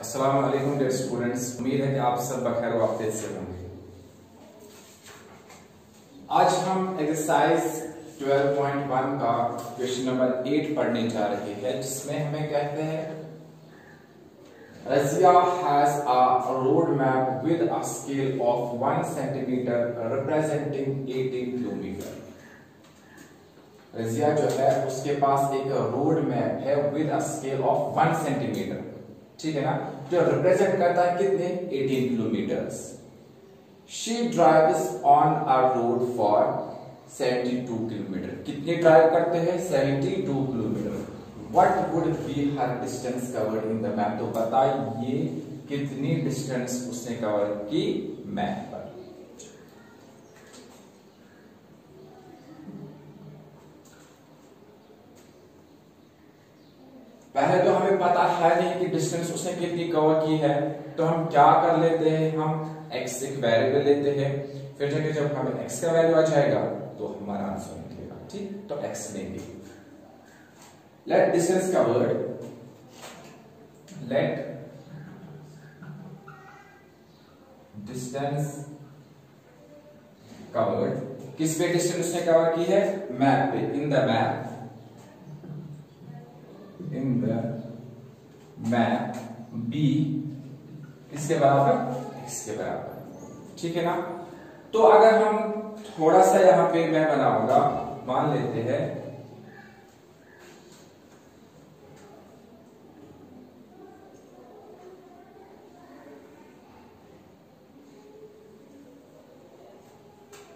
अस्सलाम वालेकुम dear students, उम्मीद है कि आप सब बखैर वाफियत से होंगे। आज हम एक्सरसाइज 12.1 का क्वेश्चन नंबर 8 पढ़ने जा रहे हैं, जिसमें हमें कहते हैं Razia has a road map with a scale of 1 centimetre representing 18 kilometre. Razia जो है उसके पास एक रोड मैप है with a scale of 1 centimetre, ठीक है ना, जो रिप्रेजेंट करता है कितने 18 kilometres. She drives on a road for 72 kilometre. कितने ड्राइव करते हैं 72 kilometre. What would be her distance covered in the map. तो बताइए कितनी डिस्टेंस उसने कवर की मैप पर। पहले तो हमें पता है नहीं कि डिस्टेंस उसने कितनी कवर की है, तो हम क्या कर लेते हैं, हम x एक वेरिएबल लेते हैं, फिर जाके जब हमें x का वैल्यू आ जाएगा तो हमारा आंसर निकलेगा। ठीक, तो x लेंगे। Let distance covered, let distance covered, किस पे डिस्टेंस उसने कवर की है, मैप पे, in the map, in the map b किसके बराबर, x के बराबर, ठीक है ना। तो अगर हम थोड़ा सा यहां पे मैं बनाऊंगा, मान लेते हैं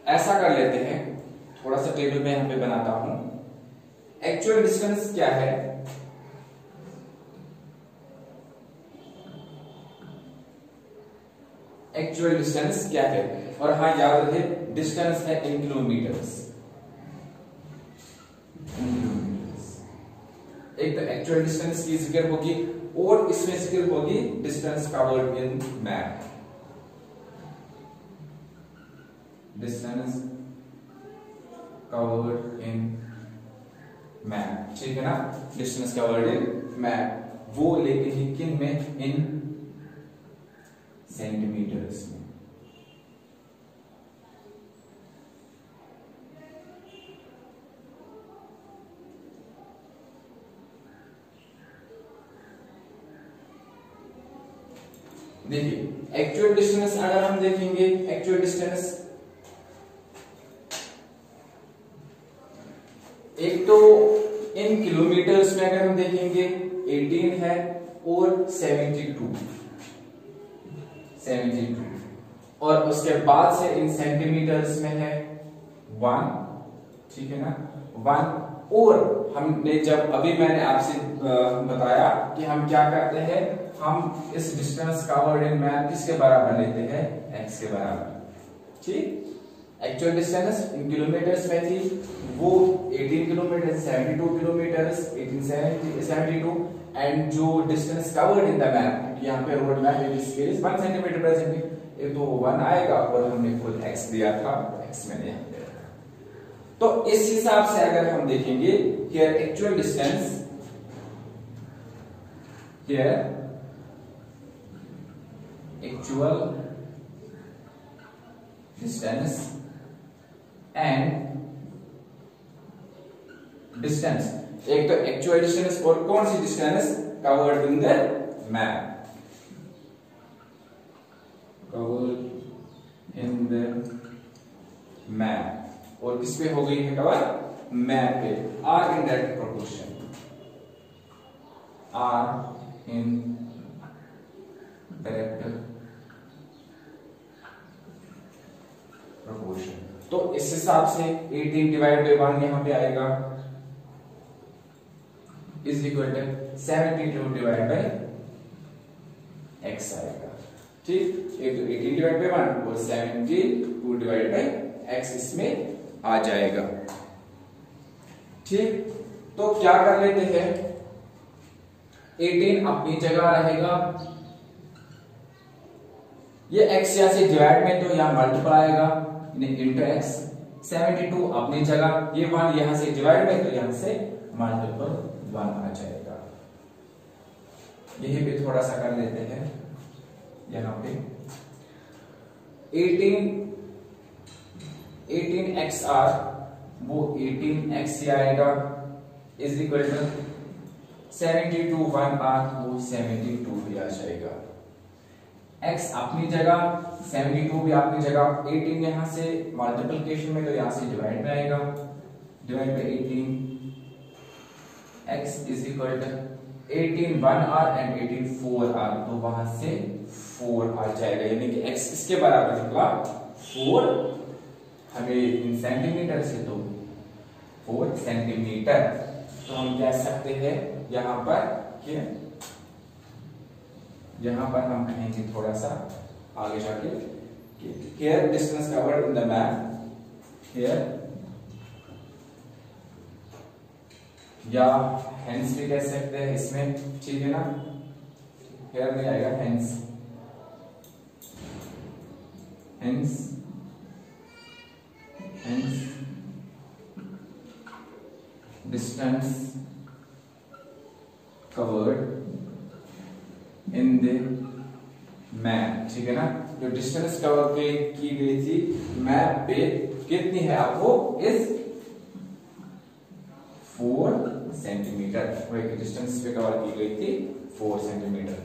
ऐसा कर लेते हैं, थोड़ा सा टेबल में यहां पे बनाता हूं। एक्चुअल डिस्टेंस क्या है, एक्चुअल डिस्टेंस क्या है, और हाँ याद रहे डिस्टेंस है इन किलोमीटर्स। एक तो एक्चुअल डिस्टेंस की जिक्र होगी और इसमें जिक्र होगी डिस्टेंस कवर्ड इन मैप, डिस्टेंस कवर्ड इन मैप, ठीक है ना। डिस्टेंस कवर्ड इन मैप वो लेके ही किन में, इन सेंटीमीटर्स में। देखिए एक्चुअल डिस्टेंस अगर हम देखेंगे, एक्चुअल डिस्टेंस एक तो इन किलोमीटर्स में अगर हम देखेंगे 18 है और 72 और उसके बाद से इन सेंटीमीटर्स में है 1, ठीक है ना, 1। और हमने जब अभी मैंने आपसे बताया कि हम क्या करते हैं, हम इस डिस्टेंस कवर्ड इन मैप किसके बराबर लेते हैं, x के बराबर, ठीक। एक्चुअल डिस्टेंस इन किलोमीटर्स में थी, वो 18 किलोमीटर, 72 किलोमीटर्स, 72, एंड जो distance covered in the map, यहाँ पे road map is 1 centimetre presenting, एक तो 1 आएगा और हमने खुद x दिया था, x मैंने यहाँ पे रखा। तो इस हिसाब से अगर हम देखेंगे here actual distance, here actual distance and distance, एक तो एक्चुअल डिस्टेंस और कौन सी distance covered in the map, covered in the map, और किस पे हो गई है कवर, मैप पे, are in that proportion, are in that proportion. तो इस हिसाब से 18 डिवाइड बाय 1 यहां पे आएगा is equal to 72 divide by x आएगा, ठीक। एक तो 18 डिवाइड बाय 1 और 72 डिवाइड बाय x इसमें आ जाएगा, ठीक। तो क्या कर लेते हैं, 18 अपनी जगह रहेगा, ये x यहां से डिवाइड में तो यहां मल्टीप्लाई आएगा इंटू x, 72 अपनी जगह, ये 1 यहां से डिवाइड में तो यहां से मल्टीपल 1 आ जाएगा, यही पे थोड़ा सा कर लेते हैं। यहाँ पे 18xr वो 18x ही आएगा इज इक्वल टू 72 1r वो 72 भी आ जाएगा। x अपनी जगह 72 भी अपनी जगह, 18 यहां से मल्टीप्लिकेशन में तो यहां से डिवाइड में आएगा, डिवाइड में 18 x is equal to 18 1r and 18 4r तो वहां से 4 आ जाएगा, यानी कि x इसके बराबर निकला 4, हमें इन सेंटीमीटर से तो 4 सेंटीमीटर। तो हम कह सकते हैं यहां पर कि यहां पर हम कहेंगे थोड़ा सा आगे जाके कि here distance covered in the map, here या hence भी कह सकते हैं इसमें, ठीक है ना, here नहीं आएगा hence, hence distance covered in the map, ठीक है ना। जो डिस्टेंस कवर की गई थी मैप पे कितनी है आपको इस 4 सेंटीमीटर, वो एक डिस्टेंस पे कवर की गई थी 4 सेंटीमीटर।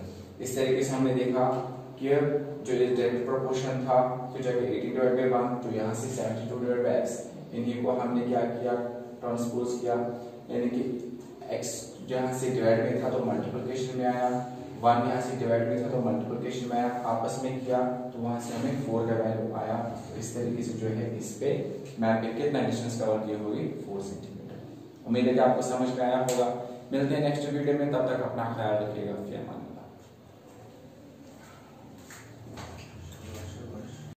इस तरीके से हमने देखा कि जो डायरेक्ट प्रोपोर्शन था तो जब 18/1 तो यहाँ से 72/x, इन्हीं को हमने क्या किया, ट्रांसपोज किया, यानी कि x जहाँ से डिवाइड में था तो मल्टीप्लिकेशन में आया, 1 यहाँ से डिवाइड में था तो मल्टीप्लिकेशन में आया, आपस में किया तो वहां से हमें 4 का वैल्यू आया। तो इस तरीके से जो है इस पे मैप पे कितना डिस्टेंस कवर किया होगी 4 सेंटीमीटर। उम्मीद है कि आपको समझ में आया होगा। मिलते हैं नेक्स्ट वीडियो में, तब तक अपना ख्याल रखिएगा।